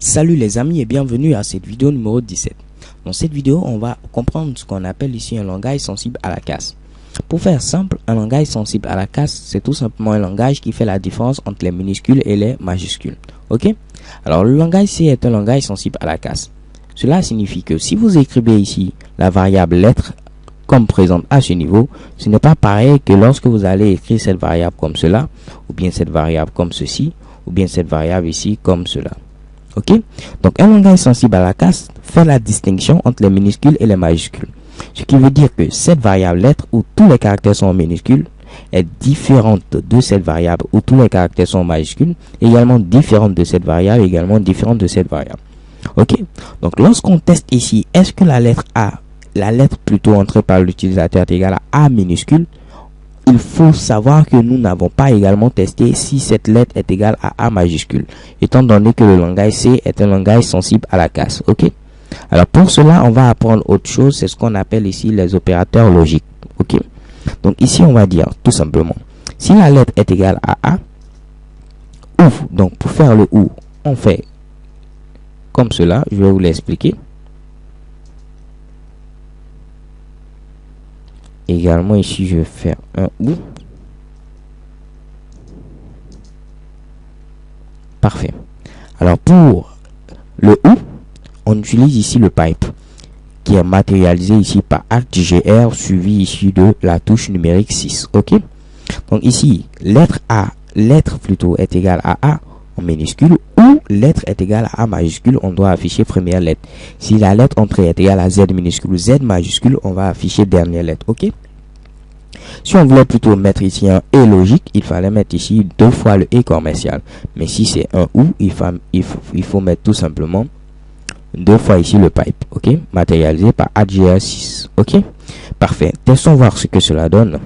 Salut les amis et bienvenue à cette vidéo numéro 17. Dans cette vidéo, on va comprendre ce qu'on appelle ici un langage sensible à la casse. Pour faire simple, un langage sensible à la casse, c'est tout simplement un langage qui fait la différence entre les minuscules et les majuscules. Ok? Alors le langage C est un langage sensible à la casse. Cela signifie que si vous écrivez ici la variable lettre comme présente à ce niveau, ce n'est pas pareil que lorsque vous allez écrire cette variable comme cela, ou bien cette variable comme ceci, ou bien cette variable ici comme cela. Ok, donc un langage sensible à la casse fait la distinction entre les minuscules et les majuscules. Ce qui veut dire que cette variable lettre où tous les caractères sont en minuscules est différente de cette variable où tous les caractères sont en majuscules, également différente de cette variable, également différente de cette variable. Ok, donc lorsqu'on teste ici, est-ce que la lettre A, la lettre plutôt entrée par l'utilisateur est égale à A minuscule? Il faut savoir que nous n'avons pas également testé si cette lettre est égale à A majuscule, étant donné que le langage C est un langage sensible à la casse. Ok. Alors pour cela, on va apprendre autre chose, c'est ce qu'on appelle ici les opérateurs logiques. Ok. Donc ici, on va dire tout simplement, si la lettre est égale à A, ou, donc pour faire le ou, on fait comme cela, je vais vous l'expliquer. Également ici je vais faire un ou. Parfait. Alors pour le ou, on utilise ici le pipe qui est matérialisé ici par AltGr suivi ici de la touche numérique 6. Ok. Donc ici lettre A, lettre plutôt est égale à A en minuscule, ou lettre est égale à A majuscule, on doit afficher première lettre. Si la lettre entrée est égale à Z minuscule ou Z majuscule, on va afficher dernière lettre. Ok. Si on voulait plutôt mettre ici un et logique, il fallait mettre ici 2 fois le et commercial. Mais si c'est un ou, il faut mettre tout simplement 2 fois ici le pipe. Ok, matérialisé par AltGr6. Ok, parfait. Testons voir ce que cela donne.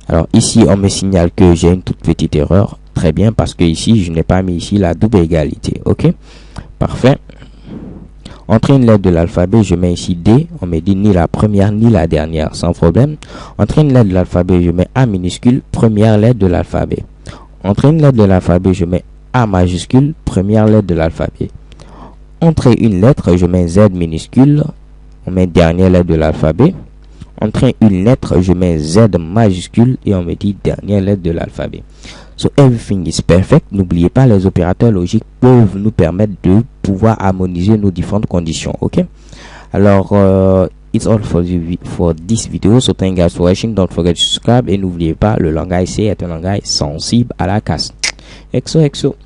Alors ici, on me signale que j'ai une toute petite erreur. Très bien, parce que ici, je n'ai pas mis ici la double égalité. Ok, parfait. Entrer une lettre de l'alphabet, je mets ici D. On me dit ni la première ni la dernière, sans problème. Entrer une lettre de l'alphabet, je mets A minuscule, première lettre de l'alphabet. Entrer une lettre de l'alphabet, je mets A majuscule, première lettre de l'alphabet. Entrer une lettre, je mets Z minuscule, on met dernière lettre de l'alphabet. Entrer une lettre, je mets Z majuscule et on me dit dernière lettre de l'alphabet. So everything is perfect. N'oubliez pas, les opérateurs logiques peuvent nous permettre de pouvoir harmoniser nos différentes conditions. Ok. Alors, it's all for this video. So thank you guys for watching. Don't forget to subscribe et n'oubliez pas, le langage C est un langage sensible à la casse. XO.